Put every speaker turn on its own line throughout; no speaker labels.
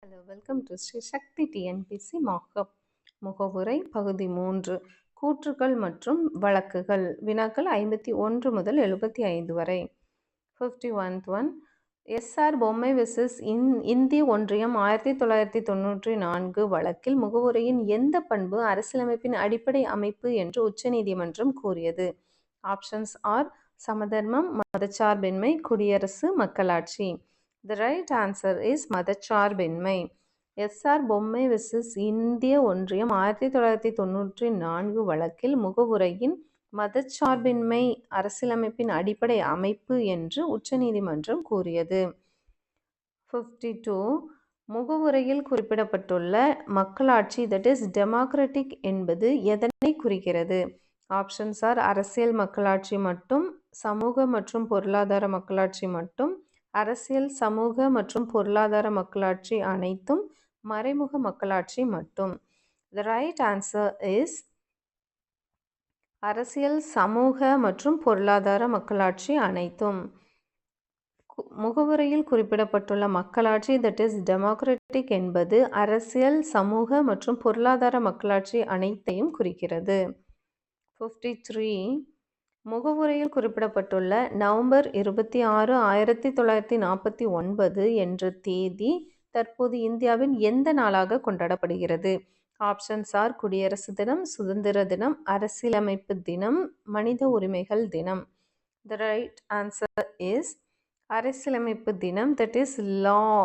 Hello, welcome to Shri Sakthi TNPSC markup. முகவுரை பகுதி 3, கூற்றுகள் மற்றும் வழக்குகள். வினாக்கள் 51 முதல் 75 வரை. 51th one, எஸ்ஆர் பொம்மை வெர்சஸ் இந்திய ஒன்றியம் 1994 வழக்கில் முகவுரையின் எந்த பண்பு அரசியலமைப்பின் அடிப்படை அமைப்பு என்று உச்சநீதிமன்றம் கூறியது? ஆப்ஷன்ஸ் ஆர் சமதர்மம், மதச்சார்பின்மை, குடியரசு, மக்களாட்சி. The right answer is மதச்சார்பின்மை. எஸ்ஆர் பொம்மை வெர்சஸ் இந்திய ஒன்றியம் 1994 வழக்கில் முகவுரையின் மதச்சார்பின்மை அரசியலமைப்பின் அடிப்படை அமைப்பு என்று உச்சநீதிமன்றம் கூறியது. 52, முகவுரையில் குறிப்பிடப்பட்டுள்ள மக்களாட்சி தட் இஸ் டெமோக்ராட்டிக் என்பது எதனை குறிக்கிறது? ஆப்ஷன்ஸ் ஆர் அரசியல் மக்களாட்சி மட்டும், சமூக மற்றும் பொருளாதார மக்களாட்சி மட்டும், அரசியல், சமூக மற்றும் பொருளாதார மக்களாட்சி அனைத்தும், மறைமுக மக்களாட்சி மட்டும். The right answer is அரசியல், சமூக மற்றும் பொருளாதார மக்களாட்சி அனைத்தும். முகவுரையில் குறிப்பிடப்பட்டுள்ள மக்களாட்சி தட் இஸ் டெமோக்ராட்டிக் என்பது அரசியல், சமூக மற்றும் பொருளாதார மக்களாட்சி அனைத்தையும் குறிக்கிறது. 53, முகவுரையில் குறிப்பிடப்பட்டுள்ள நவம்பர் 26, 1949 என்ற தேதி தற்போது இந்தியாவின் எந்த நாளாக கொண்டாடப்படுகிறது? ஆப்ஷன்ஸ் ஆர் குடியரசு தினம், சுதந்திர தினம், அரசியலமைப்பு தினம், மனித உரிமைகள் தினம். The right answer is அரசியலமைப்பு தினம், that is law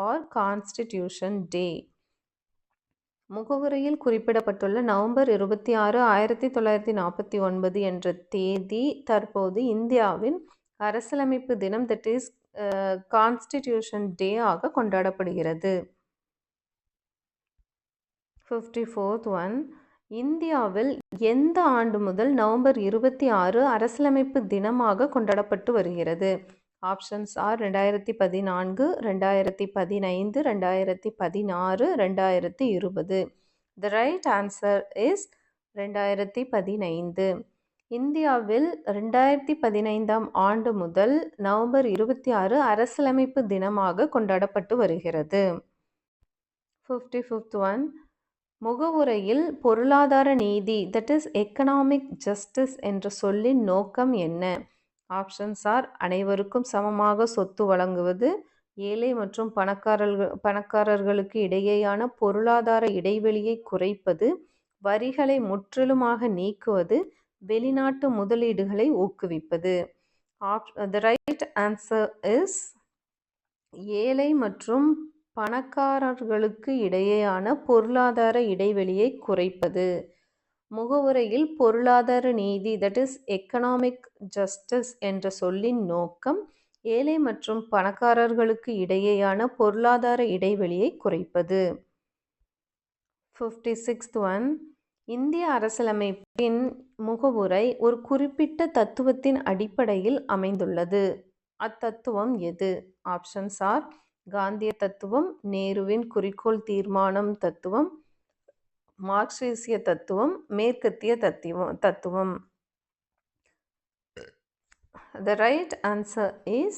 or constitution day. முகவுரையில் குறிப்பிடப்பட்டுள்ள நவம்பர் 26, 1949 என்ற தேதி தற்போது இந்தியாவின் அரசியலமைப்பு தினம், that is கான்ஸ்டிடியூஷன் டே ஆக கொண்டாடப்படுகிறது. 54th one, இந்தியாவில் எந்த ஆண்டு முதல் நவம்பர் 26 அரசியலமைப்பு தினமாக கொண்டாடப்பட்டு வருகிறது? Options are 2014, 2015, 2016, 2020. The right answer is 2015. இந்தியாவில் 2015ஆம் ஆண்டு முதல் நவம்பர் 26 அரசியலமைப்பு தினமாக கொண்டாடப்பட்டு வருகிறது. 55th one, முகவுரையில் பொருளாதார நீதி தட் இஸ் எக்கனாமிக் ஜஸ்டிஸ் என்ற சொல்லின் நோக்கம் என்ன? ஆப்ஷன்ஸ் ஆர் அனைவருக்கும் சமமாக சொத்து வழங்குவது, ஏழை மற்றும் பணக்காரர்களுக்கு இடையேயான பொருளாதார இடைவெளியை குறைப்பது, வரிகளை முற்றிலுமாக நீக்குவது, வெளிநாட்டு முதலீடுகளை ஊக்குவிப்பது. The right answer is ஏழை மற்றும் பணக்காரர்களுக்கு இடையேயான பொருளாதார இடைவெளியை குறைப்பது. முகவுரையில் பொருளாதார நீதி தட் இஸ் எக்கனாமிக் ஜஸ்டிஸ் என்ற சொல்லின் நோக்கம் ஏழை மற்றும் பணக்காரர்களுக்கு இடையேயான பொருளாதார இடைவெளியை குறைப்பது. 56th one, இந்திய அரசியலமைப்பின் முகவுரை ஒரு குறிப்பிட்ட தத்துவத்தின் அடிப்படையில் அமைந்துள்ளது. அத்தத்துவம் எது? ஆப்ஷன்ஸ் ஆர் காந்திய தத்துவம், நேருவின் குறிக்கோள் தீர்மானம் தத்துவம், மார்க்சிய தத்துவம், மேற்கத்திய தத்துவம். The right answer is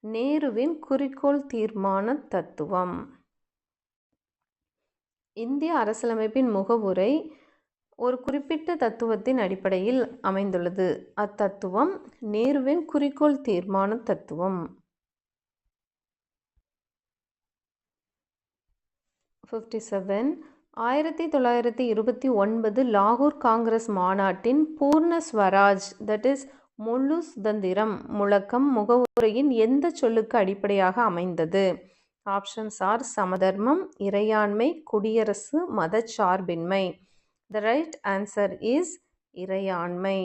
நேருவின் குறிக்கோள் தீர்மான தத்துவம். இந்திய அரசியலமைப்பின் முகவுரை ஒரு குறிப்பிட்ட தத்துவத்தின் அடிப்படையில் அமைந்துள்ளது. அத்தத்துவம் நேருவின் குறிக்கோள் தீர்மான தத்துவம். 57, 1929 லாகூர் காங்கிரஸ் மாநாட்டின் பூர்ண ஸ்வராஜ் தட் இஸ் முழு சுதந்திரம் முழக்கம் முகவுரையின் எந்த சொல்லுக்கு அடிப்படையாக அமைந்தது? ஆப்ஷன்ஸ் ஆர் சமதர்மம், இறையாண்மை, குடியரசு, மதச்சார்பின்மை. The right answer is இறையாண்மை.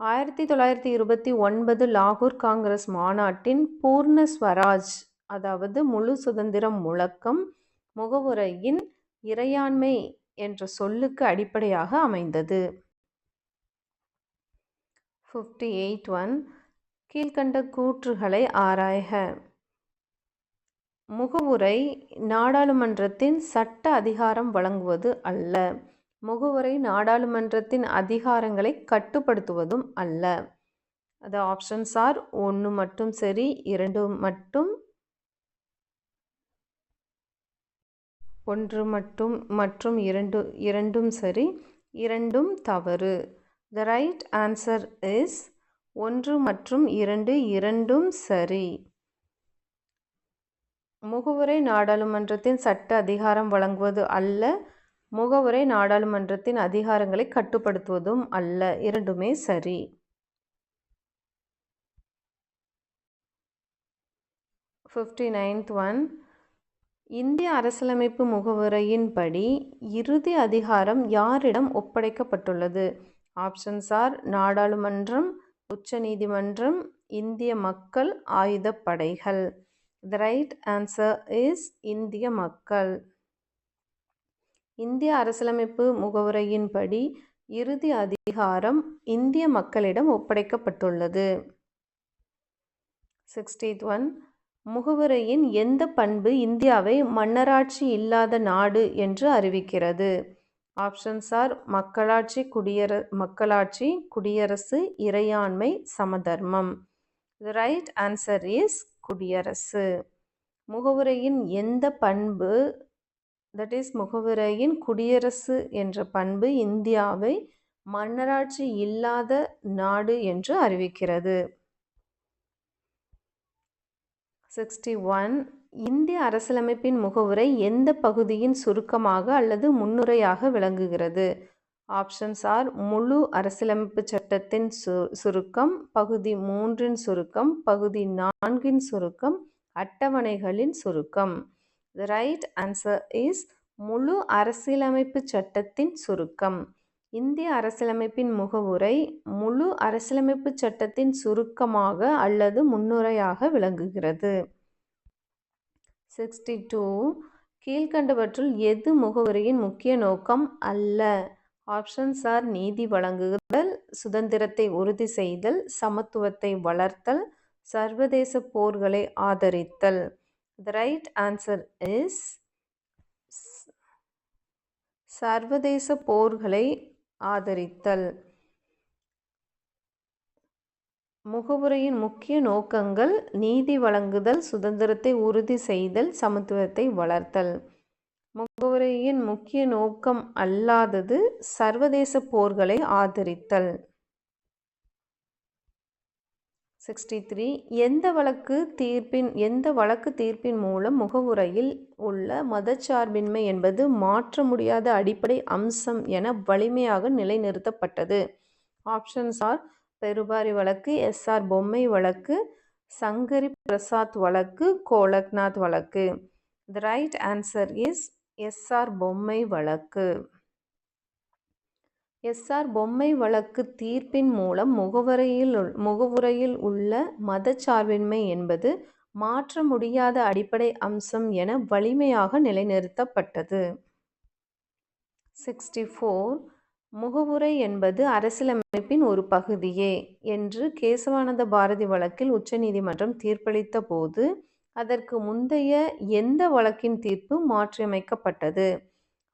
1929 லாகூர் காங்கிரஸ் மாநாட்டின் பூர்ண ஸ்வராஜ் அதாவது முழு சுதந்திரம் முழக்கம் முகவுரையின் இறையாண்மை என்ற சொல்லுக்கு அடிப்படையாக அமைந்தது. 58th one, கீழ்கண்ட கூற்றுகளை ஆராய்க. முகவுரை நாடாளுமன்றத்தின் சட்ட அதிகாரம் வழங்குவது அல்ல. முகவுரை நாடாளுமன்றத்தின் அதிகாரங்களை கட்டுப்படுத்துவதும் அல்ல. அது ஆப்ஷன்ஸ் ஆர் 1 மட்டும் சரி, 2 மட்டும், ஒன்று மற்றும் இரண்டும் சரி, இரண்டும் தவறு. The right answer is ஒன்று மற்றும் இரண்டும் சரி. முகவுரை நாடாளுமன்றத்தின் சட்ட அதிகாரம் வழங்குவது அல்ல, முகவுரை நாடாளுமன்றத்தின் அதிகாரங்களை கட்டுப்படுத்துவதும் அல்ல, இரண்டுமே சரி. 59th one. இந்திய அரசியலமைப்பு முகவுரையின்படி இறுதி அதிகாரம் யாரிடம் ஒப்படைக்கப்பட்டுள்ளது? ஆப்ஷன்ஸ் ஆர் நாடாளுமன்றம், உச்சநீதிமன்றம், இந்திய மக்கள், ஆயுதப்படைகள். The right answer is இந்திய மக்கள். இந்திய அரசியலமைப்பு முகவுரையின்படி இறுதி அதிகாரம் இந்திய மக்களிடம் ஒப்படைக்கப்பட்டுள்ளது. 60th one. முகவுரையின் எந்த பண்பு இந்தியாவை மன்னராட்சி இல்லாத நாடு என்று அறிவிக்கிறது? ஆப்ஷன்ஸ் ஆர் மக்களாட்சி, குடியரசு, இறையாண்மை, சமதர்மம். The right answer is குடியரசு. முகவுரையின் எந்த பண்பு, தட் இஸ் முகவுரையின் குடியரசு என்ற பண்பு இந்தியாவை மன்னராட்சி இல்லாத நாடு என்று அறிவிக்கிறது. 61. இந்திய அரசியலமைப்பின் முகவுரை எந்த பகுதியின் சுருக்கமாக அல்லது முன்னுரையாக விளங்குகிறது? ஆப்ஷன்ஸ் ஆர் முழு அரசியலமைப்பு சட்டத்தின் சுருக்கம், பகுதி 3இன் சுருக்கம், பகுதி 4இன் சுருக்கம், அட்டவணைகளின் சுருக்கம். The right answer is முழு அரசியலமைப்பு சட்டத்தின் சுருக்கம். இந்திய அரசியலமைப்பின் முகவுரை முழு அரசியலமைப்பு சட்டத்தின் சுருக்கமாக அல்லது முன்னுரையாக விளங்குகிறது. 62. கீழ்க்கண்டவற்றுள் எது முகவுரையின் முக்கிய நோக்கம் அல்ல? ஆப்ஷன்ஸ் ஆர் நீதி வழங்குதல், சுதந்திரத்தை உறுதி செய்தல், சமத்துவத்தை வளர்த்தல், சர்வதேச போர்களை ஆதரித்தல். The right answer is சர்வதேச போர்களை ஆதரித்தல். முகவுரையின் முக்கிய நோக்கங்கள் நீதி வழங்குதல், சுதந்திரத்தை உறுதி செய்தல், சமத்துவத்தை வளர்த்தல். முகவுரையின் முக்கிய நோக்கம் அல்லாதது சர்வதேச போர்களை ஆதரித்தல். 63. எந்த வழக்கு தீர்ப்பின் மூலம் முகவுரையில் உள்ள மதச்சார்பின்மை என்பது மாற்ற முடியாத அடிப்படை அம்சம் என வலிமையாக நிலைநிறுத்தப்பட்டது? ஆப்ஷன்ஸ் ஆர் பெருபாரி வழக்கு, எஸ்.ஆர். பொம்மை வழக்கு, சங்கரி பிரசாத் வழக்கு, கோலக்நாத் வழக்கு. The right answer is SR. பொம்மை வழக்கு. எஸ்.ஆர். பொம்மை வழக்கு தீர்ப்பின் மூலம் முகவுரையில் உள்ள மதச்சார்பின்மை என்பது மாற்ற முடியாத அடிப்படை அம்சம் என வலிமையாக நிலைநிறுத்தப்பட்டது. 64. முகவுரை என்பது அரசியலமைப்பின் ஒரு பகுதியே என்று கேசவானந்த பாரதி வழக்கில் உச்சநீதிமன்றம் தீர்ப்பளித்த போது அதற்கு முந்தைய எந்த வழக்கின் தீர்ப்பு மாற்றியமைக்கப்பட்டது?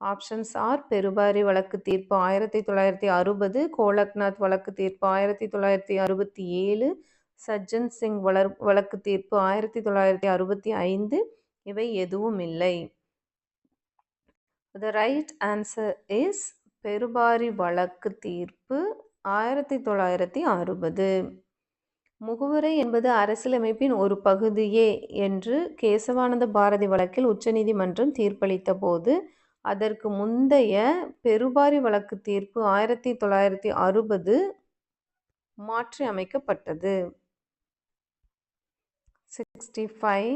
ஆப்ஷன்ஸ் ஆர் பெருபாரி வழக்கு தீர்ப்பு 1960, கோலக்நாத் வழக்கு தீர்ப்பு 1967, சஜ்ஜன் சிங் வழக்கு தீர்ப்பு 1965. இவை எதுவும் இல்லை. The right answer is Berubari வழக்கு தீர்ப்பு 1960. முகவுரை என்பது அரசியலமைப்பின் ஒரு பகுதியே என்று கேசவானந்த பாரதி வழக்கில் உச்சநீதிமன்றம் தீர்ப்பளித்த போது அதற்கு முந்தைய பெருபாரி வழக்கு தீர்ப்பு 1960 மாற்றி அமைக்கப்பட்டது. 65.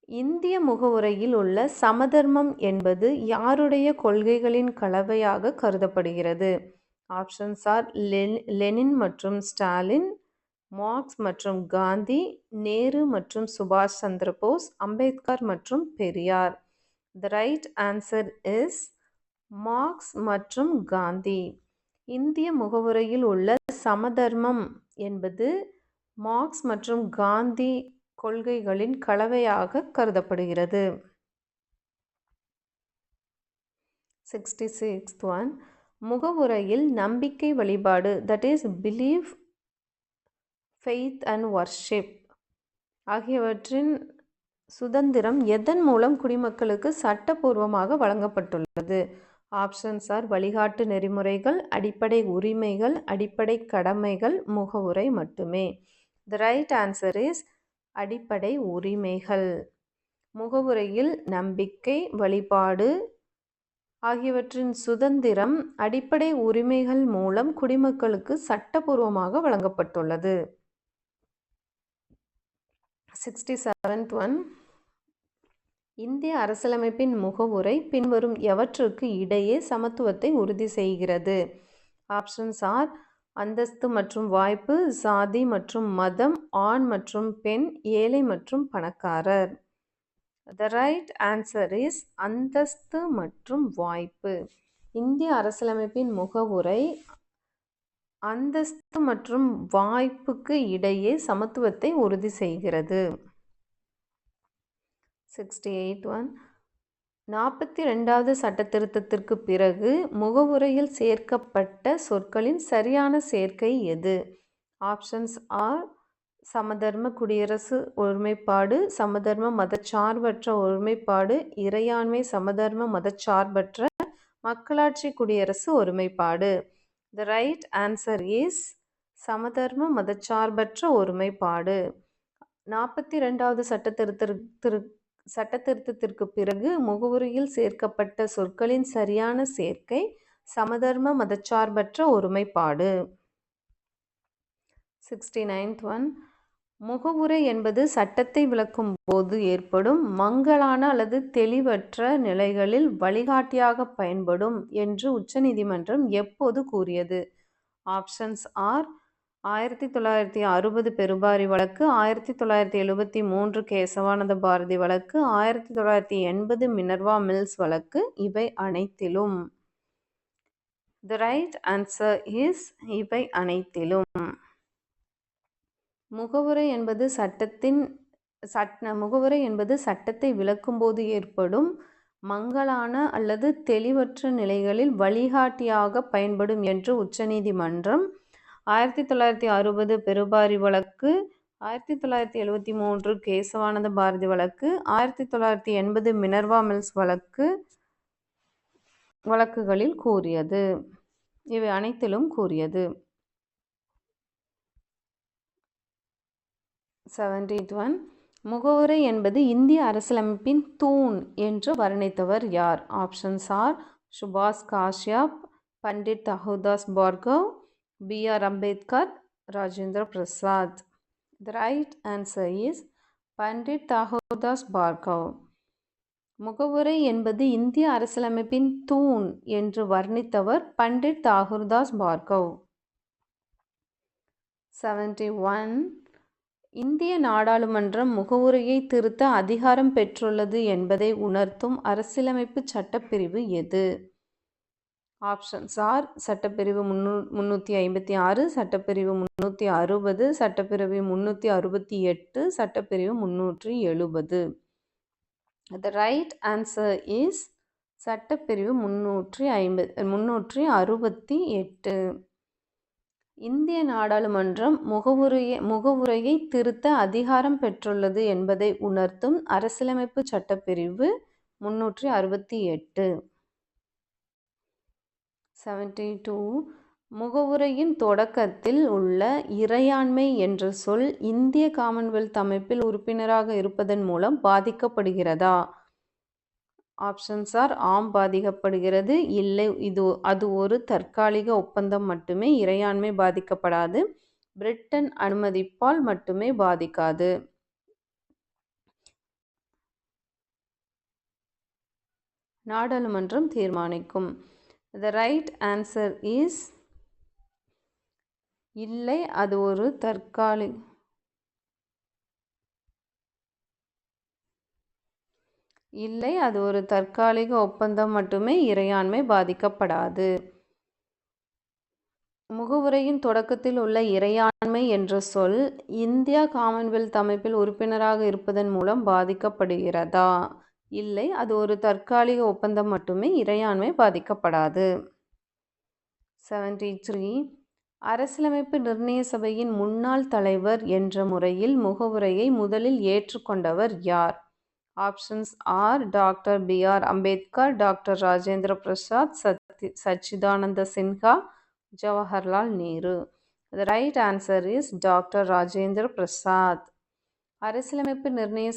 இந்திய முகவுரையில் உள்ள சமதர்மம் என்பது யாருடைய கொள்கைகளின் கலவையாக கருதப்படுகிறது? ஆப்ஷன்ஸ் ஆர் லெனின் மற்றும் ஸ்டாலின், மார்க்ஸ் மற்றும் காந்தி, நேரு மற்றும் சுபாஷ் சந்திர போஸ், அம்பேத்கர் மற்றும் Periyar. The right answer is Marx மற்றும் காந்தி. இந்திய முகவுரையில் உள்ள சமதர்மம் என்பது மார்க்ஸ் மற்றும் காந்தி கொள்கைகளின் கலவையாக கருதப்படுகிறது. 66th one. முகவுரையில் நம்பிக்கை வழிபாடு, that is belief, faith and worship ஆகியவற்றின் சுதந்திரம் எதன் மூலம் குடிமக்களுக்கு சட்டபூர்வமாக வழங்கப்பட்டுள்ளது? ஆப்ஷன்ஸ் ஆர் வழிகாட்டு நெறிமுறைகள், அடிப்படை உரிமைகள், அடிப்படை கடமைகள், முகவுரை மட்டுமே. The right answer is அடிப்படை உரிமைகள். முகவுரையில் நம்பிக்கை, வழிபாடு ஆகியவற்றின் சுதந்திரம் அடிப்படை உரிமைகள் மூலம் குடிமக்களுக்கு சட்டபூர்வமாக வழங்கப்பட்டுள்ளது. 67th one. இந்திய அரசியலமைப்பின் முகவுரை பின்வரும் எவற்றுக்கு இடையே சமத்துவத்தை உறுதி செய்கிறது? ஆப்ஷன்ஸ் ஆர் அந்தஸ்து மற்றும் வாய்ப்பு, சாதி மற்றும் மதம், ஆண் மற்றும் பெண், ஏழை மற்றும் பணக்காரர். The right answer is அந்தஸ்து மற்றும் வாய்ப்பு. இந்திய அரசியலமைப்பின் முகவுரை அந்தஸ்து மற்றும் வாய்ப்புக்கு இடையே சமத்துவத்தை உறுதி செய்கிறது. 68 one. 42வது சட்ட திருத்தத்திற்கு பிறகு முகவுரையில் சேர்க்கப்பட்ட சொற்களின் சரியான சேர்க்கை எது? ஆப்ஷன்ஸ் ஆர் சமதர்ம குடியரசு ஒருமைப்பாடு, சமதர்ம மதச்சார்பற்ற ஒருமைப்பாடு, இறையாண்மை சமதர்ம மதச்சார்பற்ற மக்களாட்சி குடியரசு ஒருமைப்பாடு. The right answer is சமதர்ம மதச்சார்பற்ற ஒருமைப்பாடு. 42வது சட்ட திருத்தத்திற்கு பிறகு முகவுரையில் சேர்க்கப்பட்ட சொற்களின் சரியான சேர்க்கை சமதர்ம மதச்சார்பற்ற ஒருமைப்பாடு. 69th one. முகவுரை என்பது சட்டத்தை விளக்கும் போது ஏற்படும் மங்கலான அல்லது தெளிவற்ற நிலைகளில் வழிகாட்டியாக பயன்படும் என்று உச்சநீதிமன்றம் எப்போது கூறியது? ஆப்ஷன்ஸ் ஆர் 1960 பெருபாரி வழக்கு, 1973 கேசவானந்த பாரதி வழக்கு, 1980 மினர்வா மில்ஸ் வழக்கு, இவை அனைத்திலும். The right answer is இவை அனைத்திலும். முகவுரை என்பது சட்டத்தை விளக்கும்போது ஏற்படும் மங்கலான அல்லது தெளிவற்ற நிலைகளில் வழிகாட்டியாக பயன்படும் என்று உச்சநீதிமன்றம் 1960 பெருபாரி வழக்கு, 1973 கேசவானந்த பாரதி வழக்கு, 1980 மினர்வா மில்ஸ் வழக்குகளில் கூறியது. இவை அனைத்திலும் கூறியது. 70th one. முகவுரை என்பது இந்திய அரசியலமைப்பின் தூண் என்று வர்ணித்தவர் யார்? ஆப்ஷன்ஸ் ஆர் சுபாஷ் Kashyap, Pandit தகூர்தாஸ் Bhargav, B.R. Ambedkar, Rajendra Prasad. The right answer is Pandit தகூர்தாஸ் Bhargav. முகவுரை என்பது இந்திய அரசியலமைப்பின் தூண் என்று வர்ணித்தவர் பண்டிட் தகூர்தாஸ் பார்கவ். 71. இந்திய நாடாளுமன்றம் முகவுரையை திருத்த அதிகாரம் பெற்றுள்ளது என்பதை உணர்த்தும் அரசியலமைப்பு சட்டப்பிரிவு எது? ஆப்ஷன்ஸ் ஆர் சட்டப்பிரிவு 356, சட்டப்பிரிவு 360, சட்டப்பிரிவு 368, சட்டப்பிரிவு 370. The right answer is சட்டப்பிரிவு 368. இந்திய நாடாளுமன்றம் முகவுரையை திருத்த அதிகாரம் பெற்றுள்ளது என்பதை உணர்த்தும் அரசியலமைப்பு சட்டப்பிரிவு 368. 72. முகவுரையின் தொடக்கத்தில் உள்ள இறையாண்மை என்ற சொல் இந்திய காமன்வெல்த் அமைப்பில் உறுப்பினராக இருப்பதன் மூலம் பாதிக்கப்படுகிறதா? ஆப்ஷன்ஸ் ஆர் ஆம் பாதிக்கப்படுகிறது, இல்லை அது ஒரு தற்காலிக ஒப்பந்தம் மட்டுமே, இறையாண்மை பாதிக்கப்படாது, பிரிட்டன் அனுமதிப்பால் மட்டுமே பாதிக்காது. நாடாளுமன்றம் தீர்மானிக்கும். The right answer is இல்லை அது ஒரு தற்காலிக ஒப்பந்தம் மட்டுமே, இறையாண்மை பாதிக்கப்படாது. முகவுரையின் தொடக்கத்தில் உள்ள இறையாண்மை என்ற சொல் இந்தியா காமன்வெல்த் அமைப்பில் உறுப்பினராக இருப்பதன் மூலம் பாதிக்கப்படுகிறதா? இல்லை அது ஒரு தற்காலிக ஒப்பந்தம் மட்டுமே, இறையாண்மை பாதிக்கப்படாது. 73. அரசியலமைப்பு நிர்ணய சபையின் முன்னாள் தலைவர் என்ற முறையில் முகவுரையை முதலில் ஏற்றுக்கொண்டவர் யார்? Options or Doctor B.R. Ambedkar, doctor Rajendra Prasad, Sachchidananda Sinha, Jawaharlal Nehru. The right answer is doctor Rajendra Prasad. அரசியலமைப்பு நிர்ணய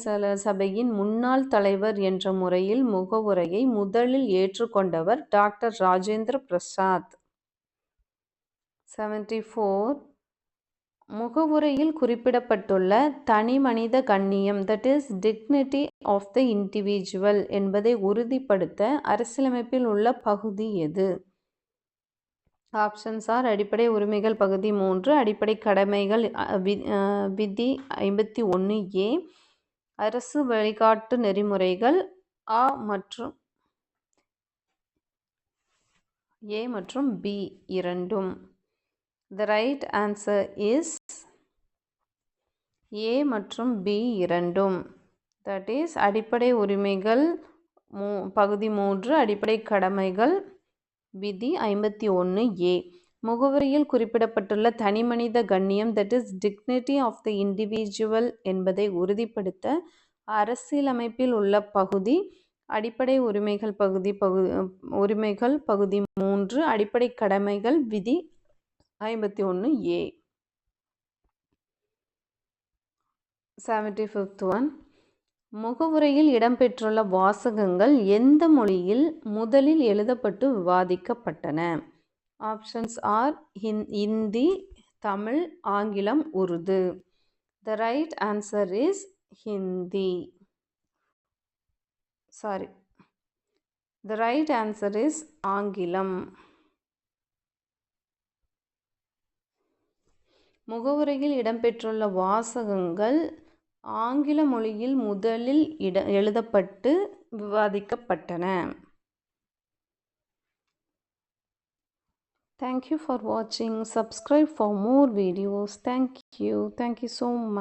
சபையின் முன்னாள் தலைவர் என்ற முறையில் முகவுரையை முதலில் ஏற்றுக்கொண்டவர் டாக்டர் ராஜேந்திர பிரசாத். 74. முகவுரையில் குறிப்பிடப்பட்டுள்ள தனிமனித கண்ணியம் that is dignity of the individual என்பதை உறுதிப்படுத்த அரசியலமைப்பில் உள்ள பகுதி எது? ஆப்ஷன்ஸ் ஆர் அடிப்படை உரிமைகள் பகுதி 3, அடிப்படை கடமைகள் விதி 51A, அரசு வழிகாட்டு நெறிமுறைகள் A மற்றும் B இரண்டும். The right answer is A மற்றும் B இரண்டும். That is அடிப்படை உரிமைகள் பகுதி 3, அடிப்படை கடமைகள் விதி 51A. முகவரியில் குறிப்பிடப்பட்டுள்ள தனிமனித கண்ணியம் that is dignity of the individual என்பதை உறுதிப்படுத்த அரசியலமைப்பில் உள்ள பகுதி அடிப்படை உரிமைகள் பகுதி 3, அடிப்படை கடமைகள் விதி 51A. 75th one. முகவுரையில் இடம்பெற்றுள்ள வாசகங்கள் எந்த மொழியில் முதலில் எழுதப்பட்டு விவாதிக்கப்பட்டன? ஆப்ஷன்ஸ் ஆர் இந்தி, தமிழ், ஆங்கிலம், Urdu. The right answer is Hindi. The right answer is ஆங்கிலம். முகவுரையில் இடம்பெற்றுள்ள வாசகங்கள் ஆங்கில மொழியில் முதலில் எழுதப்பட்டு விவாதிக்கப்பட்டன. Thank you for watching. Subscribe for more videos. Thank you so much.